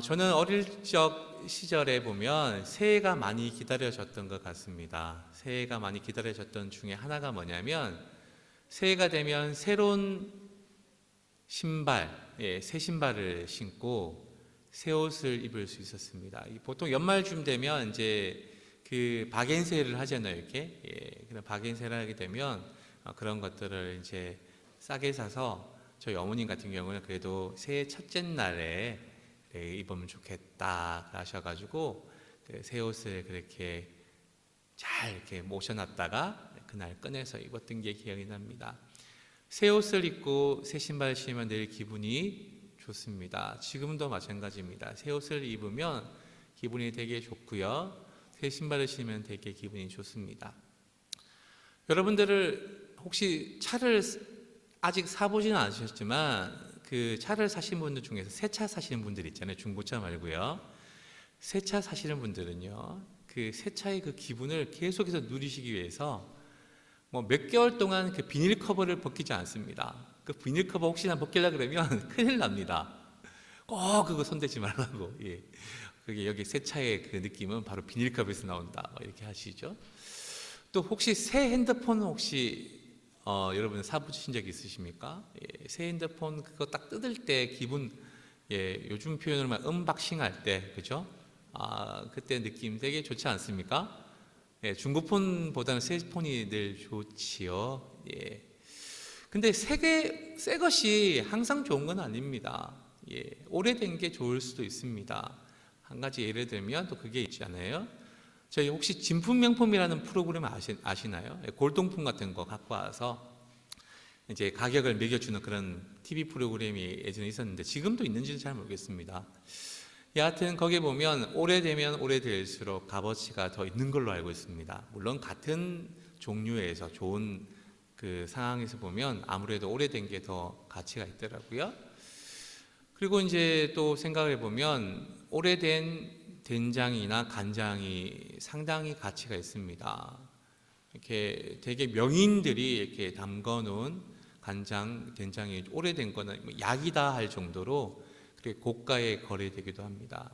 저는 어릴 적 시절에 보면 새해가 많이 기다려졌던 것 같습니다. 새해가 많이 기다려졌던 중에 하나가 뭐냐면 새해가 되면 새로운 신발, 새 신발을 신고 새 옷을 입을 수 있었습니다. 보통 연말쯤 되면 이제 그 박앤세일을 하잖아요, 이렇게. 그런 박앤세일을 하게 되면 그런 것들을 이제 싸게 사서 저희 어머님 같은 경우는 그래도 새해 첫째 날에 입으면 좋겠다 하셔가지고 새 옷을 그렇게 잘 이렇게 모셔놨다가 그날 꺼내서 입었던 게 기억이 납니다. 새 옷을 입고 새 신발을 신으면 늘 기분이 좋습니다. 지금도 마찬가지입니다. 새 옷을 입으면 기분이 되게 좋고요. 새 신발을 신으면 되게 기분이 좋습니다. 여러분들을 혹시 차를 아직 사보지는 않으셨지만 그 차를 사신 분들 중에서 새 차 사시는 분들 있잖아요. 중고차 말고요. 새 차 사시는 분들은요, 그 새 차의 그 기분을 계속해서 누리시기 위해서 뭐 몇 개월 동안 그 비닐 커버를 벗기지 않습니다. 그 비닐 커버 혹시나 벗기려고 그러면 큰일 납니다. 꼭 그거 손대지 말라고. 그게 여기 새 차의 그 느낌은 바로 비닐 커버에서 나온다. 이렇게 하시죠. 또 혹시 새 핸드폰 혹시 여러분 사보신 적 있으십니까? 새 핸드폰 그거 딱 뜯을 때 기분, 요즘 표현으로 말 언박싱 할 때, 그죠? 그때 느낌 되게 좋지 않습니까? 중고폰보다는 새 폰이 늘 좋지요. 근데 새 것이 항상 좋은 건 아닙니다. 오래된 게 좋을 수도 있습니다. 한 가지 예를 들면 또 그게 있잖아요. 저희 혹시 진품명품이라는 프로그램 아시나요? 골동품 같은 거 갖고 와서 이제 가격을 매겨주는 그런 TV 프로그램이 예전에 있었는데 지금도 있는지는 잘 모르겠습니다. 여하튼 거기에 보면 오래되면 오래될수록 값어치가 더 있는 걸로 알고 있습니다. 물론 같은 종류에서 좋은 그 상황에서 보면 아무래도 오래된 게 더 가치가 있더라고요. 그리고 이제 또 생각해 보면 오래된 된장이나 간장이 상당히 가치가 있습니다. 이렇게 되게 명인들이 이렇게 담궈 놓은 간장, 된장이 오래된 거는 약이다 할 정도로 그렇게 고가에 거래되기도 합니다.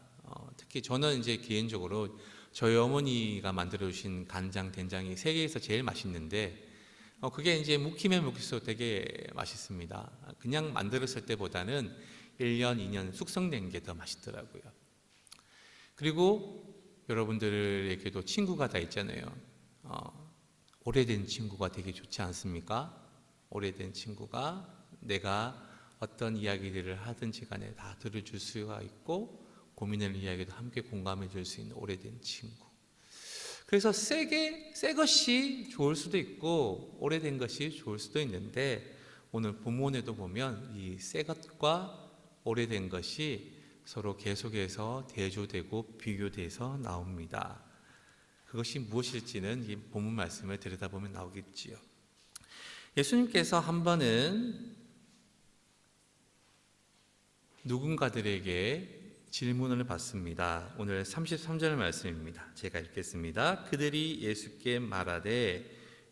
특히 저는 이제 개인적으로 저희 어머니가 만들어 주신 간장, 된장이 세계에서 제일 맛있는데 그게 이제 묵히면 묵힐수록 되게 맛있습니다. 그냥 만들었을 때보다는 1년, 2년 숙성된 게 더 맛있더라고요. 그리고 여러분들에게도 친구가 다 있잖아요. 오래된 친구가 되게 좋지 않습니까? 오래된 친구가 내가 어떤 이야기들을 하든지 간에 다 들어줄 수가 있고 고민을 이야기도 함께 공감해 줄 수 있는 오래된 친구. 그래서 새 것이 좋을 수도 있고 오래된 것이 좋을 수도 있는데 오늘 본문에도 보면 이 새 것과 오래된 것이 서로 계속해서 대조되고 비교돼서 나옵니다. 그것이 무엇일지는 이 본문 말씀을 들여다보면 나오겠지요. 예수님께서 한 번은 누군가들에게 질문을 받습니다. 오늘 33절 말씀입니다. 제가 읽겠습니다. 그들이 예수께 말하되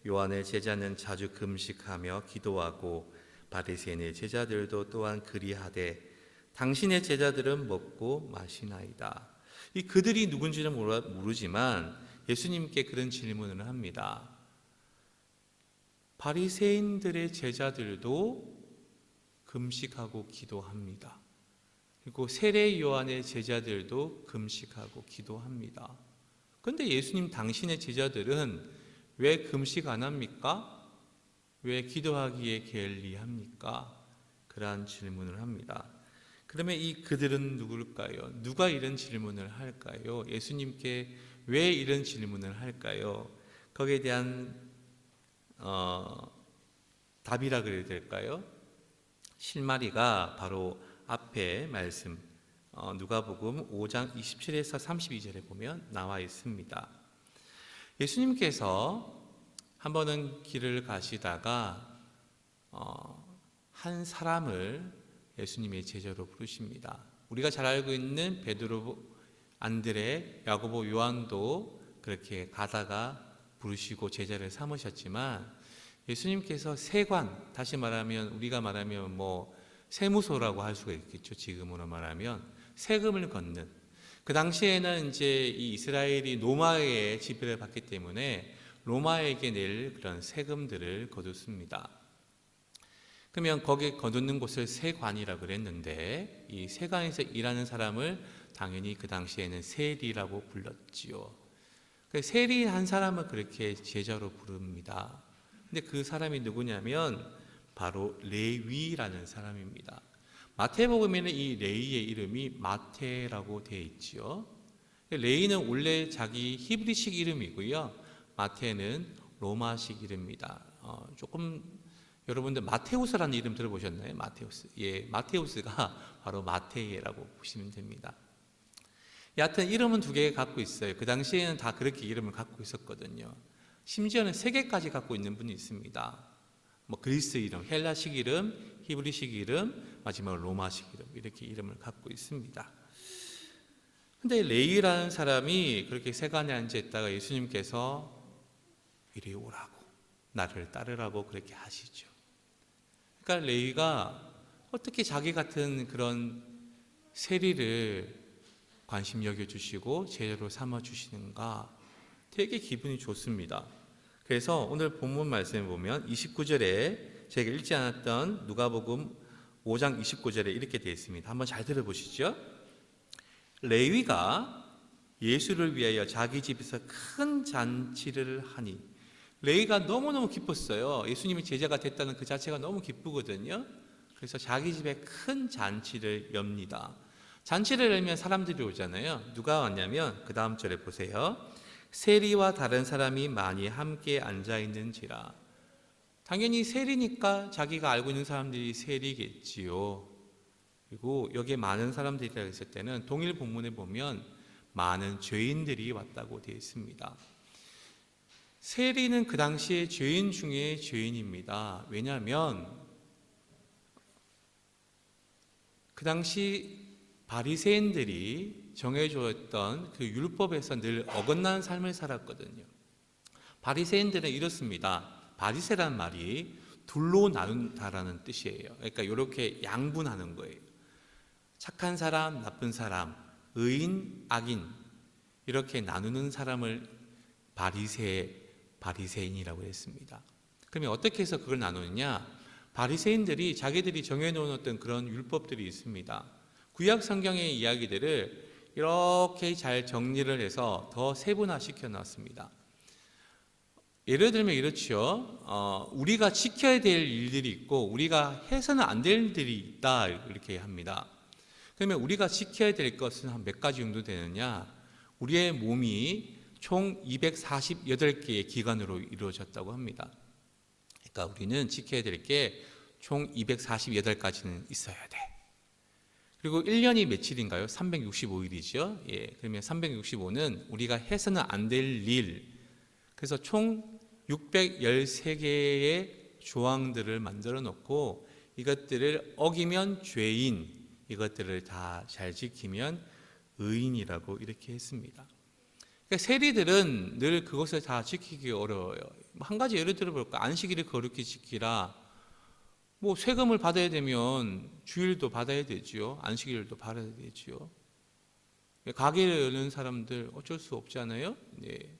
요한의 제자는 자주 금식하며 기도하고 바리새인의 제자들도 또한 그리하되 당신의 제자들은 먹고 마시나이다. 이 그들이 누군지는 모르지만 예수님께 그런 질문을 합니다. 바리새인들의 제자들도 금식하고 기도합니다. 그리고 세례 요한의 제자들도 금식하고 기도합니다. 그런데 예수님 당신의 제자들은 왜 금식 안 합니까? 왜 기도하기에 게을리합니까? 그러한 질문을 합니다. 그러면 이 그들은 누굴까요? 누가 이런 질문을 할까요? 예수님께 왜 이런 질문을 할까요? 거기에 대한 답이라 그래야 될까요? 실마리가 바로 앞에 말씀 누가복음 5장 27에서 32절에 보면 나와 있습니다. 예수님께서 한 번은 길을 가시다가 한 사람을 예수님의 제자로 부르십니다. 우리가 잘 알고 있는 베드로, 안드레, 야고보, 요한도 그렇게 가다가 부르시고 제자를 삼으셨지만 예수님께서 세관, 다시 말하면 우리가 말하면 뭐 세무소라고 할 수가 있겠죠. 지금으로 말하면 세금을 걷는. 그 당시에는 이제 이 이스라엘이 로마의 지배를 받기 때문에 로마에게 낼 그런 세금들을 거뒀습니다. 그러면 거기에 거두는 곳을 세관이라고 그랬는데 이 세관에서 일하는 사람을 당연히 그 당시에는 세리라고 불렀지요. 세리 한 사람을 그렇게 제자로 부릅니다. 근데 그 사람이 누구냐면 바로 레위라는 사람입니다. 마태복음에는 이 레위의 이름이 마태라고 되어 있지요. 레위는 원래 자기 히브리식 이름이고요. 마태는 로마식 이름입니다. 조금 여러분들 마테우스라는 이름 들어보셨나요? 마테우스. 예, 마테우스가 바로 마테라고 보시면 됩니다. 여하튼 이름은 두 개 갖고 있어요. 그 당시에는 다 그렇게 이름을 갖고 있었거든요. 심지어는 세 개까지 갖고 있는 분이 있습니다. 뭐 그리스 이름, 헬라식 이름, 히브리식 이름, 마지막으로 로마식 이름 이렇게 이름을 갖고 있습니다. 근데 레위라는 사람이 그렇게 세간에 앉아 있다가 예수님께서 이리 오라고 나를 따르라고 그렇게 하시죠. 그러니까 레위가 어떻게 자기 같은 그런 세리를 관심 여겨주시고 제자로 삼아주시는가 되게 기분이 좋습니다. 그래서 오늘 본문 말씀을 보면 29절에 제가 읽지 않았던 누가복음 5장 29절에 이렇게 되어 있습니다. 한번 잘 들어보시죠. 레위가 예수를 위하여 자기 집에서 큰 잔치를 하니 레위가 너무너무 기뻤어요. 예수님이 제자가 됐다는 그 자체가 너무 기쁘거든요. 그래서 자기 집에 큰 잔치를 엽니다. 잔치를 열면 사람들이 오잖아요. 누가 왔냐면 그 다음 절에 보세요. 세리와 다른 사람이 많이 함께 앉아있는지라. 당연히 세리니까 자기가 알고 있는 사람들이 세리겠지요. 그리고 여기에 많은 사람들이라고 했을 때는 동일 본문에 보면 많은 죄인들이 왔다고 되어 있습니다. 세리는 그 당시에 죄인 중에 죄인입니다. 왜냐하면 그 당시 바리새인들이 정해주었던 그 율법에서 늘 어긋난 삶을 살았거든요. 바리새인들은 이렇습니다. 바리새란 말이 둘로 나눈다라는 뜻이에요. 그러니까 이렇게 양분하는 거예요. 착한 사람, 나쁜 사람, 의인, 악인 이렇게 나누는 사람을 바리새인이라고 했습니다. 그러면 어떻게 해서 그걸 나누느냐? 바리새인들이 자기들이 정해놓은 어떤 그런 율법들이 있습니다. 구약 성경의 이야기들을 이렇게 잘 정리를 해서 더 세분화시켜 놨습니다. 예를 들면 이렇죠. 우리가 지켜야 될 일들이 있고 우리가 해서는 안 될 일들이 있다 이렇게 합니다. 그러면 우리가 지켜야 될 것은 한 몇 가지 정도 되느냐? 우리의 몸이 총 248개의 기관으로 이루어졌다고 합니다. 그러니까 우리는 지켜야 될 게 총 248가지는 있어야 돼. 그리고 1년이 며칠인가요? 365일이죠. 예, 그러면 365는 우리가 해서는 안 될 일. 그래서 총 613개의 조항들을 만들어 놓고 이것들을 어기면 죄인, 이것들을 다 잘 지키면 의인이라고 이렇게 했습니다. 그러니까 세리들은 늘 그것을 다 지키기 어려워요. 한 가지 예를 들어볼까? 안식일을 거룩히 지키라. 뭐 세금을 받아야 되면 주일도 받아야 되지요. 안식일도 받아야 되지요. 가게를 여는 사람들 어쩔 수 없잖아요. 네.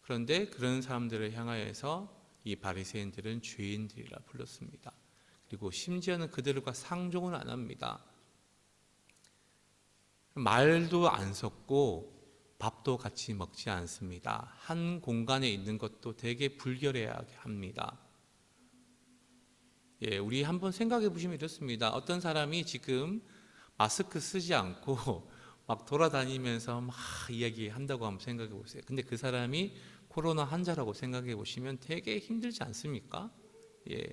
그런데 그런 사람들을 향하여서 이 바리새인들은 죄인들이라 불렀습니다. 그리고 심지어는 그들과 상종은 안 합니다. 말도 안 섞고 밥도 같이 먹지 않습니다. 한 공간에 있는 것도 되게 불결해하게 합니다. 예, 우리 한번 생각해 보시면 이렇습니다. 어떤 사람이 지금 마스크 쓰지 않고 막 돌아다니면서 막 이야기한다고 한번 생각해 보세요. 근데 그 사람이 코로나 환자라고 생각해 보시면 되게 힘들지 않습니까? 예.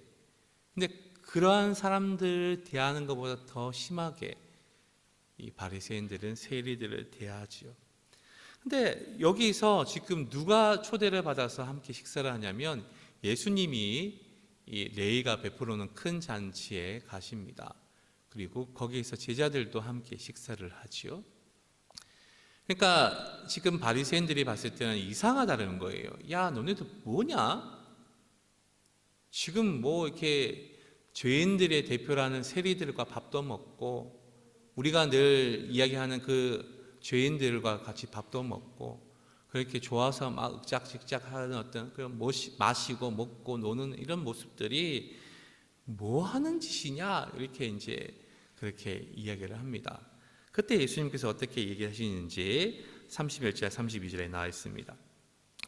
근데 그러한 사람들 대하는 것보다 더 심하게 이 바리새인들은 세리들을 대하지요. 근데 여기서 지금 누가 초대를 받아서 함께 식사를 하냐면 예수님이 이 레위가 베풀어놓은 큰 잔치에 가십니다. 그리고 거기에서 제자들도 함께 식사를 하지요. 그러니까 지금 바리새인들이 봤을 때는 이상하다는 거예요. 야, 너네들 뭐냐? 지금 뭐 이렇게 죄인들의 대표라는 세리들과 밥도 먹고 우리가 늘 이야기하는 그 죄인들과 같이 밥도 먹고 그렇게 좋아서 막 윽작직작하는 어떤 그런 마시고 먹고 노는 이런 모습들이 뭐 하는 짓이냐 이렇게 이제 그렇게 이야기를 합니다. 그때 예수님께서 어떻게 얘기하시는지 31절 32절에 나와 있습니다.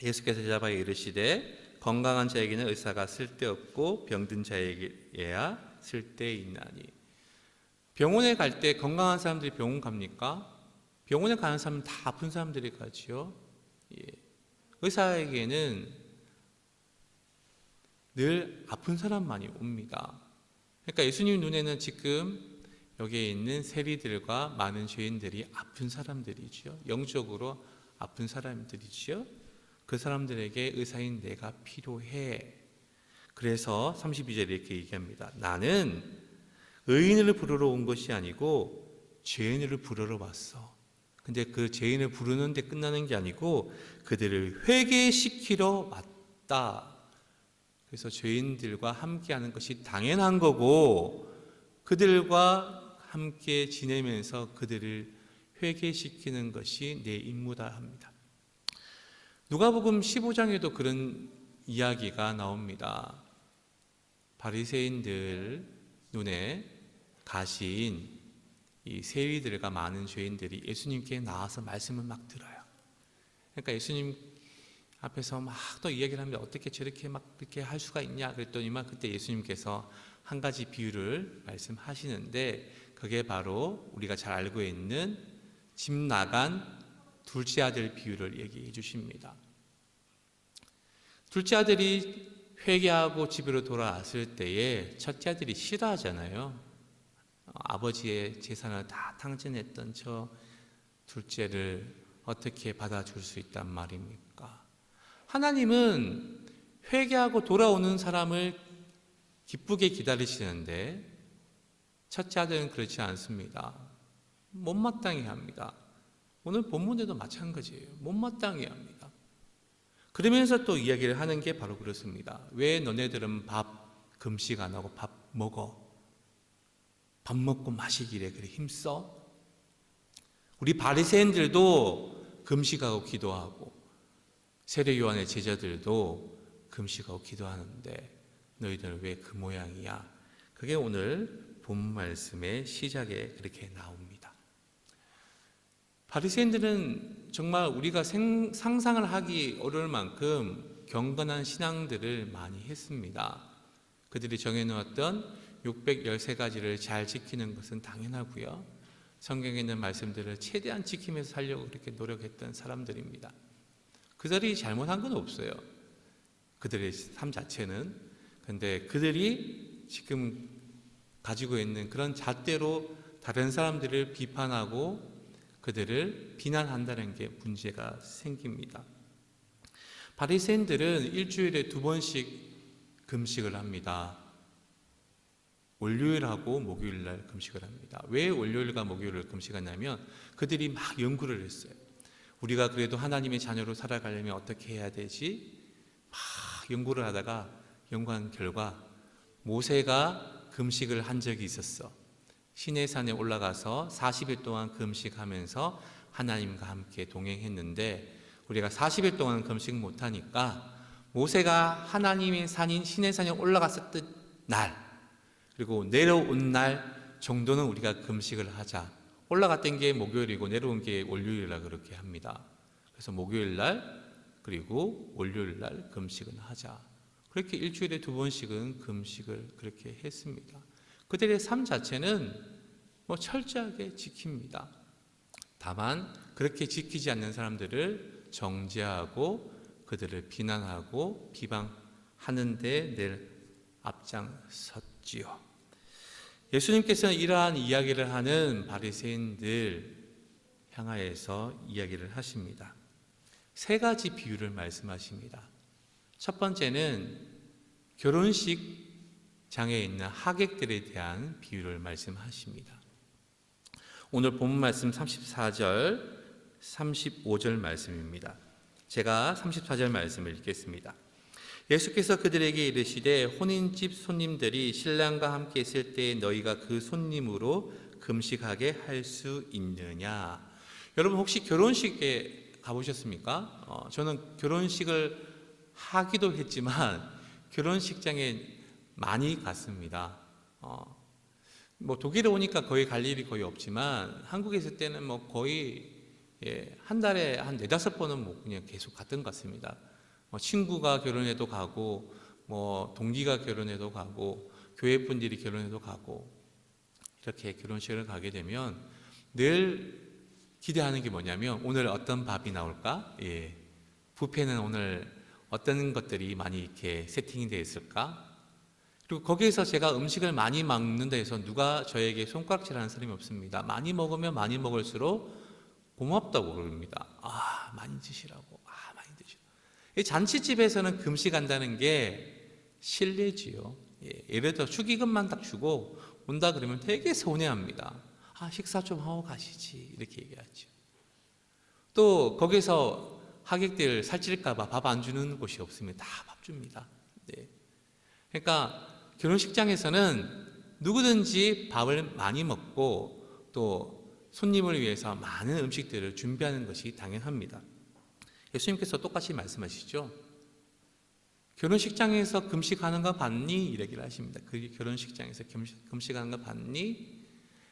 예수께서 제자바에 이르시되 건강한 자에게는 의사가 쓸데없고 병든 자에게야 쓸데있나니. 병원에 갈 때 건강한 사람들이 병원 갑니까? 병원에 가는 사람은 다 아픈 사람들이 가지요. 예. 의사에게는 늘 아픈 사람만이 옵니다. 그러니까 예수님 눈에는 지금 여기에 있는 세리들과 많은 죄인들이 아픈 사람들이죠. 영적으로 아픈 사람들이죠. 그 사람들에게 의사인 내가 필요해. 그래서 32절에 이렇게 얘기합니다. 나는 의인을 부르러 온 것이 아니고 죄인을 부르러 왔어. 근데 그 죄인을 부르는데 끝나는 게 아니고 그들을 회개시키러 왔다. 그래서 죄인들과 함께하는 것이 당연한 거고 그들과 함께 지내면서 그들을 회개시키는 것이 내 임무다 합니다. 누가복음 15장에도 그런 이야기가 나옵니다. 바리새인들 눈에 가신 이 세리들과 많은 죄인들이 예수님께 나와서 말씀을 막 들어요. 그러니까 예수님 앞에서 막 또 이야기를 합니다. 어떻게 저렇게 막 그렇게 할 수가 있냐 그랬더니만 그때 예수님께서 한 가지 비유를 말씀하시는데 그게 바로 우리가 잘 알고 있는 집 나간 둘째 아들 비유를 얘기해 주십니다. 둘째 아들이 회개하고 집으로 돌아왔을 때에 첫째 아들이 싫어하잖아요. 아버지의 재산을 다 탕진했던 저 둘째를 어떻게 받아줄 수 있단 말입니까? 하나님은 회개하고 돌아오는 사람을 기쁘게 기다리시는데 첫째 아들은 그렇지 않습니다. 못마땅해 합니다. 오늘 본문에도 마찬가지예요. 못마땅해 합니다. 그러면서 또 이야기를 하는 게 바로 그렇습니다. 왜 너네들은 밥 금식 안 하고 밥 먹어? 밥 먹고 마시기래 그래 힘써? 우리 바리새인들도 금식하고 기도하고 세례 요한의 제자들도 금식하고 기도하는데 너희들은 왜 그 모양이야? 그게 오늘 본 말씀의 시작에 그렇게 나옵니다. 바리새인들은 정말 우리가 상상을 하기 어려울 만큼 경건한 신앙들을 많이 했습니다. 그들이 정해놓았던 613가지를 잘 지키는 것은 당연하고요. 성경에 있는 말씀들을 최대한 지키면서 살려고 그렇게 노력했던 사람들입니다. 그들이 잘못한 건 없어요. 그들의 삶 자체는. 근데 그들이 지금 가지고 있는 그런 잣대로 다른 사람들을 비판하고 그들을 비난한다는 게 문제가 생깁니다. 바리새인들은 일주일에 2번씩 금식을 합니다. 월요일하고 목요일날 금식을 합니다. 왜 월요일과 목요일을 금식하냐면 그들이 막 연구를 했어요. 우리가 그래도 하나님의 자녀로 살아가려면 어떻게 해야 되지? 막 연구를 하다가 연구한 결과 모세가 금식을 한 적이 있었어. 시내산에 올라가서 40일 동안 금식하면서 하나님과 함께 동행했는데 우리가 40일 동안 금식 못하니까 모세가 하나님의 산인 시내산에 올라갔었던 날 그리고 내려온 날 정도는 우리가 금식을 하자. 올라갔던 게 목요일이고 내려온 게 월요일이라 그렇게 합니다. 그래서 목요일 날 그리고 월요일 날 금식은 하자. 그렇게 일주일에 2번씩은 금식을 그렇게 했습니다. 그들의 삶 자체는 철저하게 지킵니다. 다만 그렇게 지키지 않는 사람들을 정죄하고 그들을 비난하고 비방하는 데 늘 앞장섰지요. 예수님께서는 이러한 이야기를 하는 바리새인들 향하여서 이야기를 하십니다. 3가지 비유를 말씀하십니다. 첫 번째는 결혼식 장에 있는 하객들에 대한 비유를 말씀하십니다. 오늘 본문 말씀 34절, 35절 말씀입니다. 제가 34절 말씀을 읽겠습니다. 예수께서 그들에게 이르시되 혼인집 손님들이 신랑과 함께 있을 때 너희가 그 손님으로 금식하게 할 수 있느냐. 여러분 혹시 결혼식에 가보셨습니까? 저는 결혼식을 하기도 했지만 결혼식장에 많이 갔습니다. 뭐 독일에 오니까 거의 갈 일이 거의 없지만 한국에 있을 때는 뭐 거의 한 달에 한 4-5번은 뭐 그냥 계속 갔던 것 같습니다. 친구가 결혼해도 가고 뭐 동기가 결혼해도 가고 교회 분들이 결혼해도 가고 이렇게 결혼식을 가게 되면 늘 기대하는 게 뭐냐면 오늘 어떤 밥이 나올까? 뷔페는 오늘 어떤 것들이 많이 이렇게 세팅이 되어 있을까? 그리고 거기에서 제가 음식을 많이 먹는다 해서 누가 저에게 손가락질하는 사람이 없습니다. 많이 먹으면 많이 먹을수록 고맙다고 그럽니다. 많이 드시라고. 많이 드시라고. 이 잔치집에서는 금식한다는 게 실례지요. 예를 들어 축의금만 딱 주고 온다 그러면 되게 서운해합니다. 식사 좀 하고 가시지 이렇게 얘기하죠. 또 거기서 하객들 살찔까봐 밥 안 주는 곳이 없습니다. 다 밥 줍니다. 그러니까 결혼식장에서는 누구든지 밥을 많이 먹고 또 손님을 위해서 많은 음식들을 준비하는 것이 당연합니다. 예수님께서 똑같이 말씀하시죠. 결혼식장에서 금식하는 거 봤니? 이렇게 하십니다. 그 결혼식장에서 금식하는 거 봤니?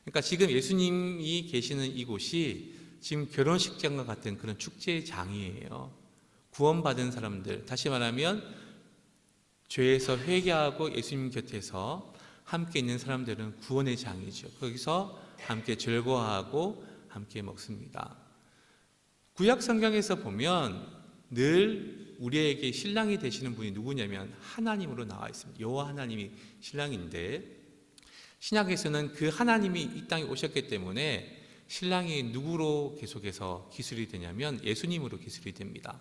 그러니까 지금 예수님이 계시는 이곳이 지금 결혼식장과 같은 그런 축제장이에요. 구원받은 사람들, 다시 말하면 죄에서 회개하고 예수님 곁에서 함께 있는 사람들은 구원의 장이죠. 거기서 함께 즐거워하고 함께 먹습니다. 구약 성경에서 보면 늘 우리에게 신랑이 되시는 분이 누구냐면 하나님으로 나와 있습니다. 여호와 하나님이 신랑인데 신약에서는 그 하나님이 이 땅에 오셨기 때문에 신랑이 누구로 계속해서 기술이 되냐면 예수님으로 기술이 됩니다.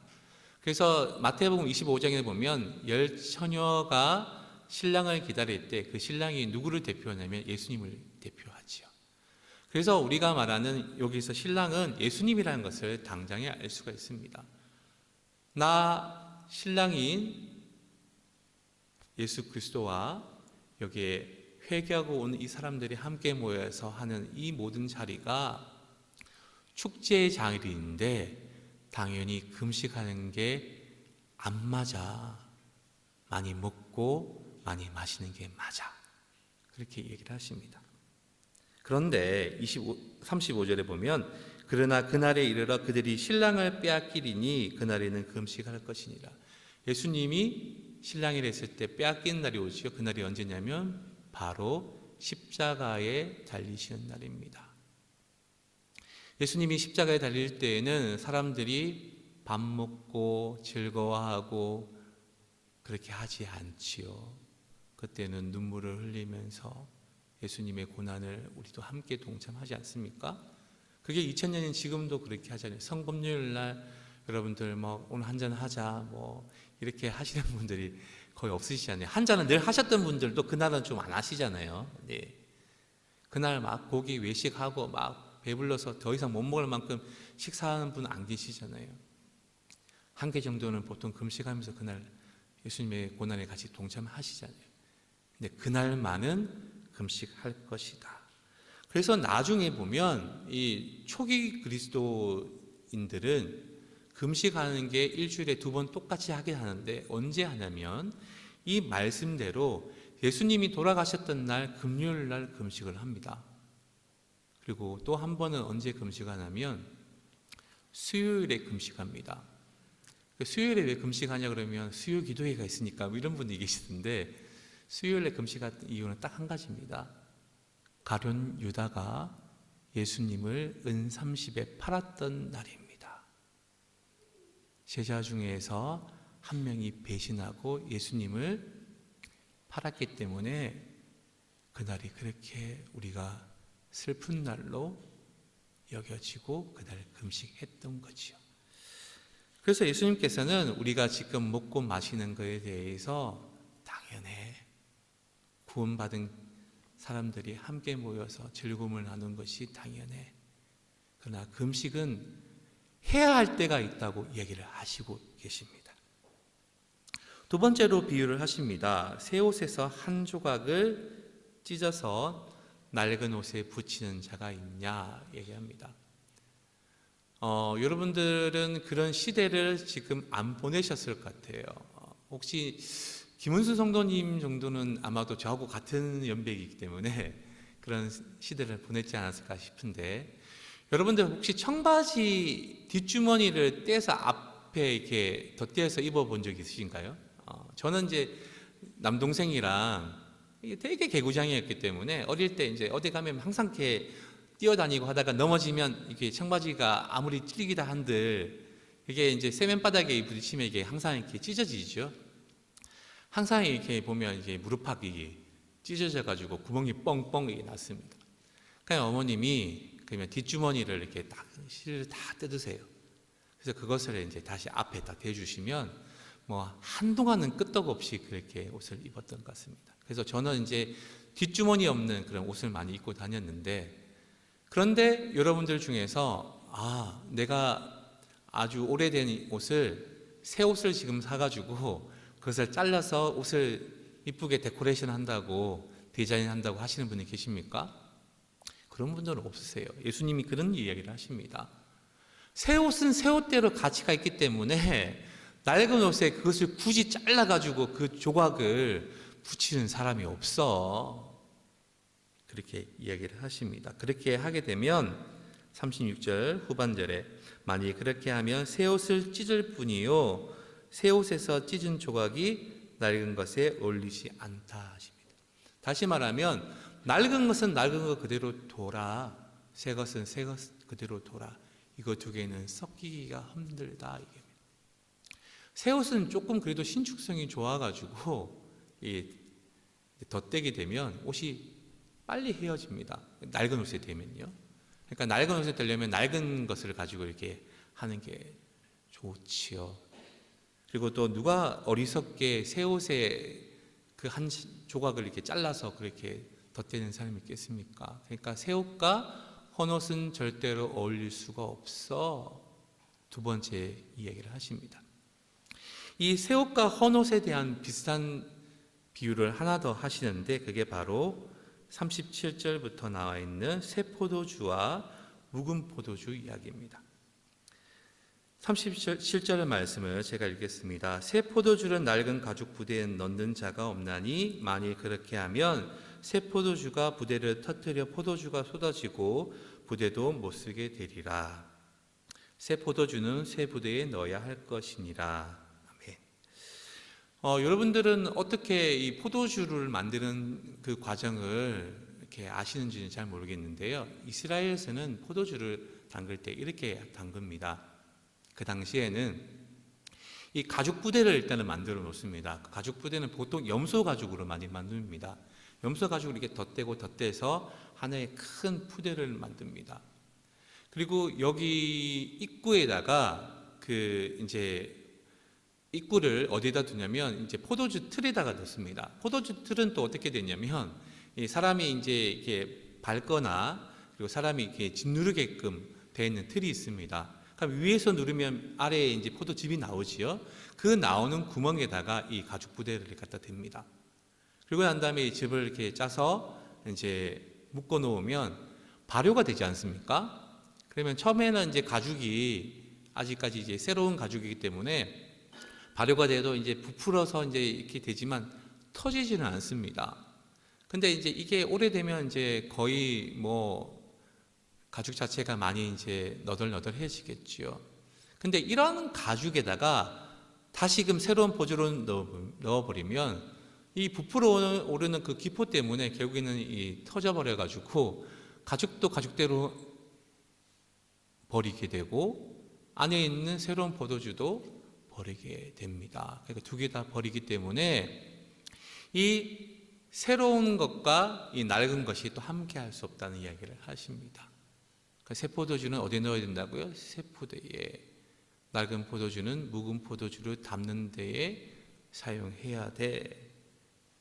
그래서 마태복음 25장에 보면 10처녀가 신랑을 기다릴 때 그 신랑이 누구를 대표하냐면 예수님을 대표하지요. 그래서 우리가 말하는 여기서 신랑은 예수님이라는 것을 당장에 알 수가 있습니다. 나 신랑인 예수 그리스도와 여기에 회개하고 온 이 사람들이 함께 모여서 하는 이 모든 자리가 축제의 자리인데 당연히 금식하는 게 안 맞아. 많이 먹고 많이 마시는 게 맞아. 그렇게 얘기를 하십니다. 그런데 35절에 보면 그러나 그날에 이르러 그들이 신랑을 빼앗기리니 그날에는 금식할 것이니라. 예수님이 신랑이라 했을 때 빼앗기는 날이 오지요. 그날이 언제냐면 바로 십자가에 달리시는 날입니다. 예수님이 십자가에 달릴 때에는 사람들이 밥 먹고 즐거워하고 그렇게 하지 않지요. 그때는 눈물을 흘리면서 예수님의 고난을 우리도 함께 동참하지 않습니까? 그게 2000년인 지금도 그렇게 하잖아요. 성금요일 날 여러분들 뭐 오늘 한잔 하자 뭐 이렇게 하시는 분들이 거의 없으시잖아요. 한잔은 늘 하셨던 분들도 그날은 좀 안 하시잖아요. 그날 막 고기 외식하고 막 배불러서 더 이상 못 먹을 만큼 식사하는 분 안 계시잖아요. 한 개 정도는 보통 금식하면서 그날 예수님의 고난에 같이 동참하시잖아요. 근데 그날만은 금식할 것이다. 그래서 나중에 보면 이 초기 그리스도인들은 금식하는 게 일주일에 2번 똑같이 하게 하는데 언제 하냐면 이 말씀대로 예수님이 돌아가셨던 날 금요일 날 금식을 합니다. 그리고 또 한 번은 언제 금식하냐면 수요일에 금식합니다. 수요일에 왜 금식하냐 그러면 수요 기도회가 있으니까 뭐 이런 분이 계시던데 수요일에 금식한 이유는 딱 한 가지입니다. 가룟 유다가 예수님을 은 30에 팔았던 날입니다. 제자 중에서 한 명이 배신하고 예수님을 팔았기 때문에 그날이 그렇게 우리가 슬픈 날로 여겨지고 그날 금식했던 거지요. 그래서 예수님께서는 우리가 지금 먹고 마시는 것에 대해서 당연해. 구원받은 사람들이 함께 모여서 즐거움을 나눈 것이 당연해. 그러나 금식은 해야 할 때가 있다고 얘기를 하시고 계십니다. 두 번째로 비유를 하십니다. 새 옷에서 한 조각을 찢어서 낡은 옷에 붙이는 자가 있냐 얘기합니다. 여러분들은 그런 시대를 지금 안 보내셨을 것 같아요. 혹시 김은수 성도님 정도는 아마도 저하고 같은 연배이기 때문에 그런 시대를 보냈지 않았을까 싶은데, 여러분들 혹시 청바지 뒷주머니를 떼서 앞에 이렇게 덧대어서 입어본 적 있으신가요? 저는 이제 남동생이랑 되게 개구장이었기 때문에 어릴 때 이제 어디 가면 항상 이렇게 뛰어다니고 하다가 넘어지면 이게 청바지가 아무리 찔리기다 한들 이게 이제 세면바닥에 부딪히면 이게 항상 이렇게 찢어지죠. 항상 이렇게 보면 이제 무릎팍이 찢어져 가지고 구멍이 뻥뻥 났습니다. 그러니까 어머님이 그러면 뒷주머니를 이렇게 딱 실을 다 뜯으세요. 그래서 그것을 이제 다시 앞에 딱 대주시면 뭐 한동안은 끄떡없이 그렇게 옷을 입었던 것 같습니다. 그래서 저는 이제 뒷주머니 없는 그런 옷을 많이 입고 다녔는데, 그런데 여러분들 중에서 내가 아주 오래된 옷을 새 옷을 지금 사가지고 그것을 잘라서 옷을 이쁘게 데코레이션 한다고 디자인 한다고 하시는 분이 계십니까? 그런 분들은 없으세요. 예수님이 그런 이야기를 하십니다. 새 옷은 새 옷대로 가치가 있기 때문에 낡은 옷에 그것을 굳이 잘라가지고 그 조각을 붙이는 사람이 없어. 그렇게 이야기를 하십니다. 그렇게 하게 되면 36절 후반절에 만일 그렇게 하면 새 옷을 찢을 뿐이요 새 옷에서 찢은 조각이 낡은 것에 어울리지 않다 하십니다. 다시 말하면 낡은 것은 낡은 것 그대로 둬라, 새 것은 새 것 그대로 둬라. 이거 두 개는 섞이기가 힘들다. 새 옷은 조금 그래도 신축성이 좋아가지고 덧대게 되면 옷이 빨리 헤어집니다. 낡은 옷에 되면요. 그러니까 낡은 옷에 되려면 낡은 것을 가지고 이렇게 하는 게 좋지요. 그리고 또 누가 어리석게 새 옷에 그 한 조각을 이렇게 잘라서 그렇게 덧대는 사람이 있겠습니까? 그러니까 새 옷과 헌 옷은 절대로 어울릴 수가 없어. 두 번째 이야기를 하십니다. 이 새 옷과 헌 옷에 대한 비슷한 비유를 하나 더 하시는데, 그게 바로 37절부터 나와 있는 새 포도주와 묵은 포도주 이야기입니다. 37절의 말씀을 제가 읽겠습니다. 새 포도주를 낡은 가죽 부대에 넣는 자가 없나니 만일 그렇게 하면 새 포도주가 부대를 터뜨려 포도주가 쏟아지고 부대도 못 쓰게 되리라. 새 포도주는 새 부대에 넣어야 할 것이니라. 여러분들은 어떻게 이 포도주를 만드는 그 과정을 이렇게 아시는지는 잘 모르겠는데요. 이스라엘에서는 포도주를 담글 때 이렇게 담급니다. 그 당시에는 이 가죽 부대를 일단은 만들어 놓습니다. 그 가죽 부대는 보통 염소 가죽으로 많이 만듭니다. 염소 가죽을 이렇게 덧대서 하나의 큰 부대를 만듭니다. 그리고 여기 입구에다가 이제 입구를 어디다 두냐면 이제 포도주 틀에다가 넣습니다. 포도주 틀은 또 어떻게 되냐면 이 사람이 이제 이렇게 밟거나 그리고 사람이 이렇게 짓누르게끔 되어 있는 틀이 있습니다. 그럼 위에서 누르면 아래에 이제 포도즙이 나오지요. 그 나오는 구멍에다가 이 가죽 부대를 갖다 댑니다. 그리고 난 다음에 이 즙을 이렇게 짜서 이제 묶어 놓으면 발효가 되지 않습니까? 그러면 처음에는 이제 가죽이 아직까지 이제 새로운 가죽이기 때문에 발효가 돼도 이제 부풀어서 이제 이렇게 되지만 터지지는 않습니다. 근데 이제 이게 오래되면 이제 거의 뭐 가죽 자체가 많이 이제 너덜너덜해지겠지요. 근데 이런 가죽에다가 다시금 새로운 포도주를 넣어버리면 이 부풀어 오르는 그 기포 때문에 결국에는 이 터져버려가지고 가죽도 가죽대로 버리게 되고 안에 있는 새로운 포도주도 버리게 됩니다. 그러니까 두 개 다 버리기 때문에 이 새로운 것과 이 낡은 것이 또 함께 할 수 없다는 이야기를 하십니다. 새 포도주는 어디에 넣어야 된다고요? 새 포대에. 낡은 포도주는 묵은 포도주를 담는 데에 사용해야 돼.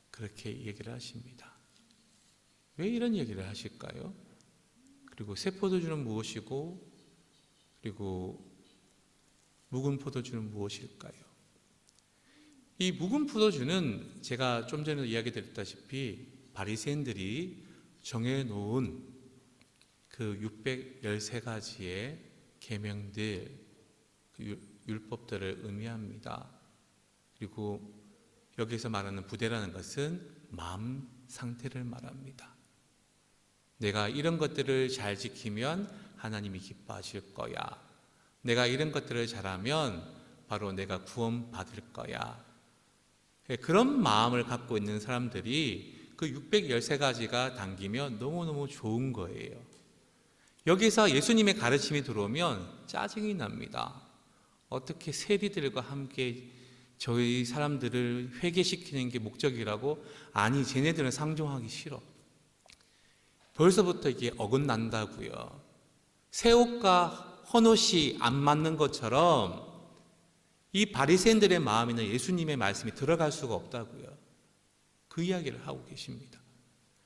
그렇게 얘기를 하십니다. 왜 이런 얘기를 하실까요? 그리고 새 포도주는 무엇이고 그리고 묵은 포도주는 무엇일까요? 이 묵은 포도주는 제가 좀 전에 이야기 드렸다시피 바리새인들이 정해놓은 그 613가지의 계명들, 그 율법들을 의미합니다. 그리고 여기서 말하는 부대라는 것은 마음 상태를 말합니다. 내가 이런 것들을 잘 지키면 하나님이 기뻐하실 거야. 내가 이런 것들을 잘하면 바로 내가 구원받을 거야. 그런 마음을 갖고 있는 사람들이 그 613가지가 당기면 너무너무 좋은 거예요. 여기서 예수님의 가르침이 들어오면 짜증이 납니다. 어떻게 세리들과 함께 저희 사람들을 회개시키는 게 목적이라고? 아니, 쟤네들은 상종하기 싫어. 벌써부터 이게 어긋난다고요. 새 옷과 헌옷이 안 맞는 것처럼 이 바리새인들의 마음에는 예수님의 말씀이 들어갈 수가 없다고요. 그 이야기를 하고 계십니다.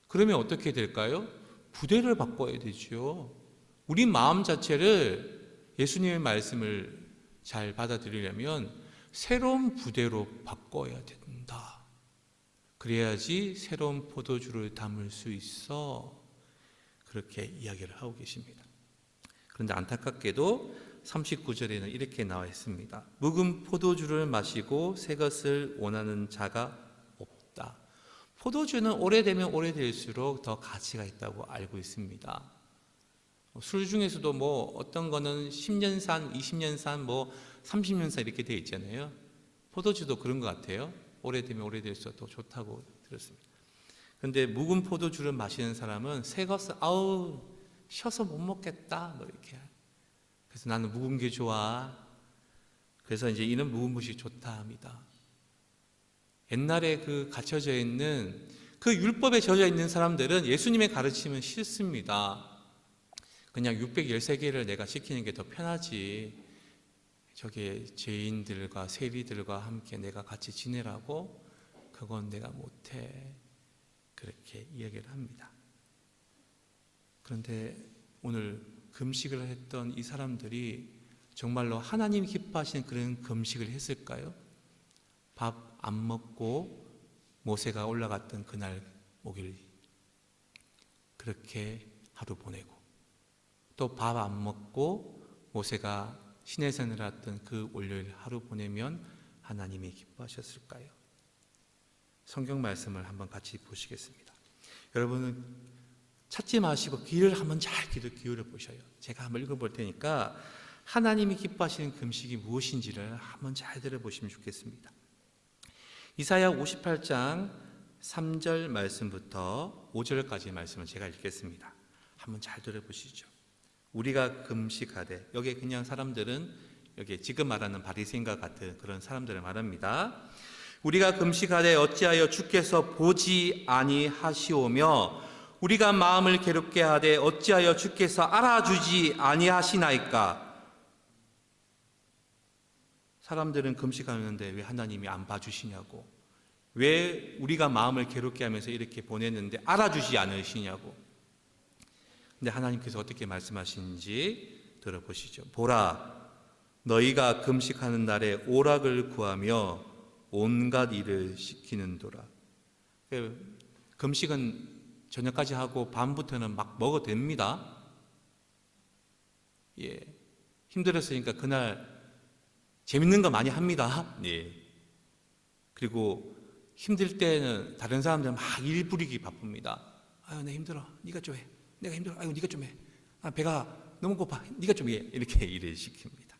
그러면 어떻게 될까요? 부대를 바꿔야 되죠. 우리 마음 자체를 예수님의 말씀을 잘 받아들이려면 새로운 부대로 바꿔야 된다. 그래야지 새로운 포도주를 담을 수 있어. 그렇게 이야기를 하고 계십니다. 그런데 안타깝게도 39절에는 이렇게 나와 있습니다. 묵은 포도주를 마시고 새 것을 원하는 자가 없다. 포도주는 오래되면 오래될수록 더 가치가 있다고 알고 있습니다. 술 중에서도 뭐 어떤 거는 10년산, 20년산, 뭐 30년산 이렇게 되어 있잖아요. 포도주도 그런 것 같아요. 오래되면 오래될수록 더 좋다고 들었습니다. 그런데 묵은 포도주를 마시는 사람은 새 것을 아우 쉬어서 못 먹겠다 뭐 이렇게. 그래서 나는 묵은 게 좋아. 그래서 이제 이는 묵은 것이 좋다 합니다. 옛날에 그 갇혀져 있는 그 율법에 젖어 있는 사람들은 예수님의 가르침은 싫습니다. 그냥 613개를 내가 시키는 게 더 편하지. 저게 죄인들과 세리들과 함께 내가 같이 지내라고? 그건 내가 못해. 그렇게 이야기를 합니다. 그런데 오늘 금식을 했던 이 사람들이 정말로 하나님 기뻐하시는 그런 금식을 했을까요? 밥 안 먹고 모세가 올라갔던 그날 목요일 그렇게 하루 보내고 또 밥 안 먹고 모세가 시내산을 했던 그 월요일 하루 보내면 하나님이 기뻐하셨을까요? 성경 말씀을 한번 같이 보시겠습니다. 여러분은 찾지 마시고 귀를 한번 잘 기울여 보셔요. 제가 한번 읽어볼 테니까 하나님이 기뻐하시는 금식이 무엇인지를 한번 잘 들어보시면 좋겠습니다. 이사야 58장 3절 말씀부터 5절까지 말씀을 제가 읽겠습니다. 한번 잘 들어보시죠. 우리가 금식하되, 여기 그냥 사람들은 여기 지금 말하는 바리새인과 같은 그런 사람들을 말합니다. 우리가 금식하되 어찌하여 주께서 보지 아니하시오며 우리가 마음을 괴롭게 하되 어찌하여 주께서 알아주지 아니하시나이까. 사람들은 금식하는데 왜 하나님이 안 봐주시냐고, 왜 우리가 마음을 괴롭게 하면서 이렇게 보냈는데 알아주지 않으시냐고. 근데 하나님께서 어떻게 말씀하시는지 들어보시죠. 보라, 너희가 금식하는 날에 오락을 구하며 온갖 일을 시키는도라. 금식은 저녁까지 하고 밤부터는 막 먹어도 됩니다. 예, 힘들었으니까 그날 재밌는 거 많이 합니다. 예. 그리고 힘들 때는 다른 사람들 막 일 부리기 바쁩니다. 아유, 내 힘들어. 네가 좀 해. 내가 힘들어. 아유, 네가 좀 해. 아, 배가 너무 고파. 네가 좀 해. 이렇게 일을 시킵니다.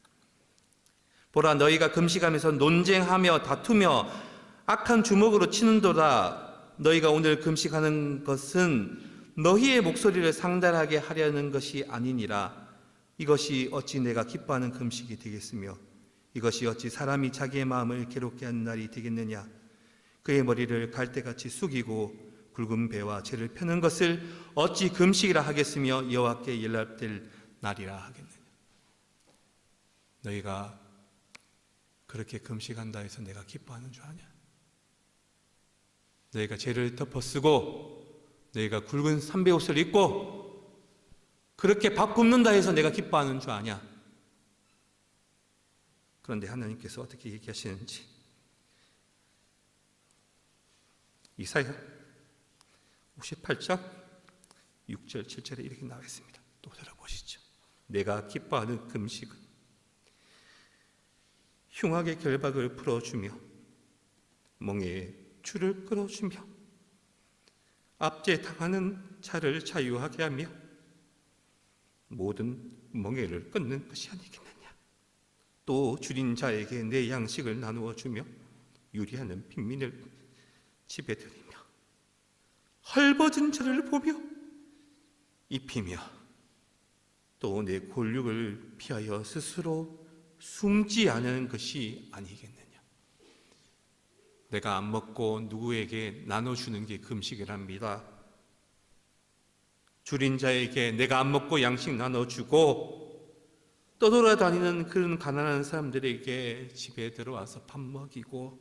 보라, 너희가 금식하면서 논쟁하며 다투며 악한 주먹으로 치는도다. 너희가 오늘 금식하는 것은 너희의 목소리를 상달하게 하려는 것이 아니니라. 이것이 어찌 내가 기뻐하는 금식이 되겠으며 이것이 어찌 사람이 자기의 마음을 괴롭게 하는 날이 되겠느냐. 그의 머리를 갈대같이 숙이고 굵은 배와 죄를 펴는 것을 어찌 금식이라 하겠으며 여호와께 연락될 날이라 하겠느냐. 너희가 그렇게 금식한다 해서 내가 기뻐하는 줄 아냐? 너희가 죄를 덮어쓰고 너희가 굵은 삼배옷을 입고 그렇게 밥 굶는다 해서 내가 기뻐하는 줄 아냐? 그런데 하나님께서 어떻게 얘기하시는지 이사야 58장 6절 7절에 이렇게 나와 있습니다. 또 들어보시죠. 내가 기뻐하는 금식은 흉악의 결박을 풀어주며 멍에의 줄을 끌어주며 압제당하는 자를 자유하게 하며 모든 멍에를 끊는 것이 아니겠느냐. 또 줄인 자에게 내 양식을 나누어 주며 유리하는 빈민을 집에 들이며 헐벗은 자를 보며 입히며 또 내 골육을 피하여 스스로 숨지 않은 것이 아니겠느냐. 내가 안 먹고 누구에게 나눠주는 게 금식이랍니다. 줄인 자에게 내가 안 먹고 양식 나눠주고 떠돌아다니는 그런 가난한 사람들에게 집에 들어와서 밥 먹이고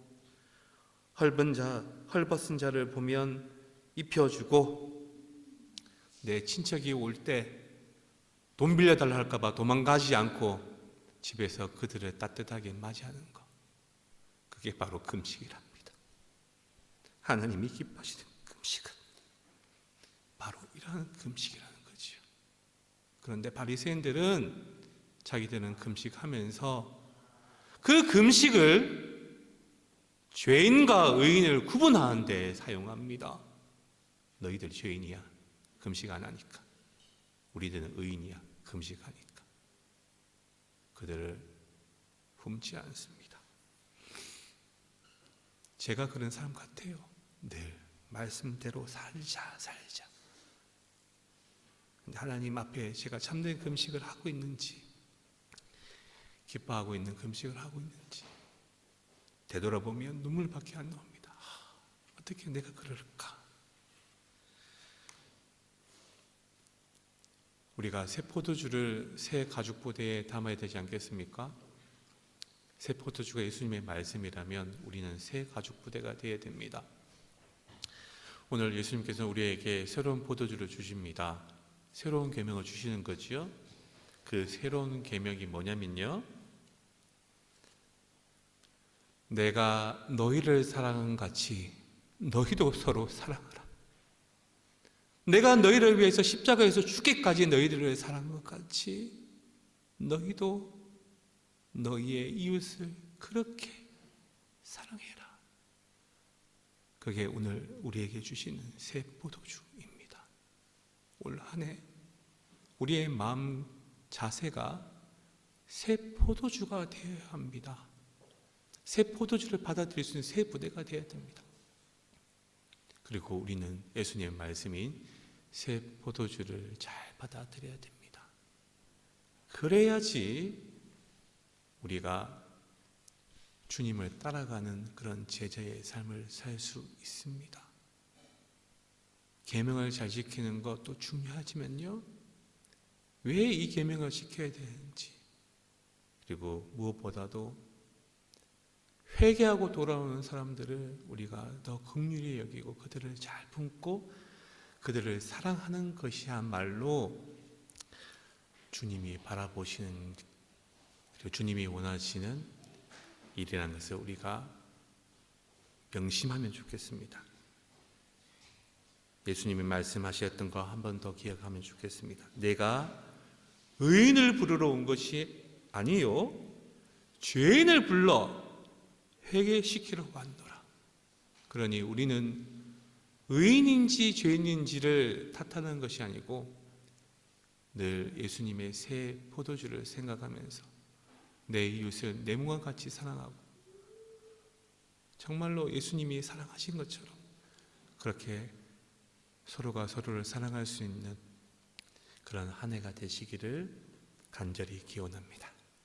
헐벗은 자를 보면 입혀주고 내 친척이 올 때 돈 빌려달라 할까 봐 도망가지 않고 집에서 그들을 따뜻하게 맞이하는 것, 그게 바로 금식이랍니다. 하나님이 기뻐하시는 금식은 바로 이러한 금식이라는 거지요. 그런데 바리새인들은 자기들은 금식하면서 그 금식을 죄인과 의인을 구분하는 데 사용합니다. 너희들 죄인이야, 금식 안 하니까. 우리들은 의인이야, 금식하니까. 그들을 훔지 않습니다. 제가 그런 사람 같아요. 늘 말씀대로 살자. 근데 하나님 앞에 제가 참된 금식을 하고 있는지, 기뻐하고 있는 금식을 하고 있는지 되돌아보면 눈물밖에 안 나옵니다. 어떻게 내가 그럴까? 우리가 새 포도주를 새 가죽 부대에 담아야 되지 않겠습니까? 새 포도주가 예수님의 말씀이라면 우리는 새 가죽 부대가 되어야 됩니다. 오늘 예수님께서 우리에게 새로운 포도주를 주십니다. 새로운 계명을 주시는 거지요. 그 새로운 계명이 뭐냐면요, 내가 너희를 사랑한 같이 너희도 서로 사랑하라. 내가 너희를 위해서 십자가에서 죽기까지 너희들을 사랑한 것 같이 너희도 너희의 이웃을 그렇게 사랑해라. 그게 오늘 우리에게 주시는 새 포도주입니다. 올 한 해 우리의 마음 자세가 새 포도주가 되어야 합니다. 새 포도주를 받아들일 수 있는 새 부대가 되어야 됩니다. 그리고 우리는 예수님의 말씀인 새 포도주를 잘 받아들여야 됩니다. 그래야지 우리가 주님을 따라가는 그런 제자의 삶을 살 수 있습니다. 계명을 잘 지키는 것도 중요하지만요, 왜 이 계명을 지켜야 되는지, 그리고 무엇보다도 회개하고 돌아오는 사람들을 우리가 더 긍휼히 여기고 그들을 잘 품고 그들을 사랑하는 것이야말로 주님이 바라보시는, 그리고 주님이 원하시는 일이라는 것을 우리가 명심하면 좋겠습니다. 예수님이 말씀하셨던 거 한 번 더 기억하면 좋겠습니다. 내가 의인을 부르러 온 것이 아니요 죄인을 불러 회개시키러 왔노라. 그러니 우리는 의인인지 죄인인지를 탓하는 것이 아니고 늘 예수님의 새 포도주를 생각하면서 내 이웃을 내 몸과 같이 사랑하고 정말로 예수님이 사랑하신 것처럼 그렇게 서로가 서로를 사랑할 수 있는 그런 한 해가 되시기를 간절히 기원합니다.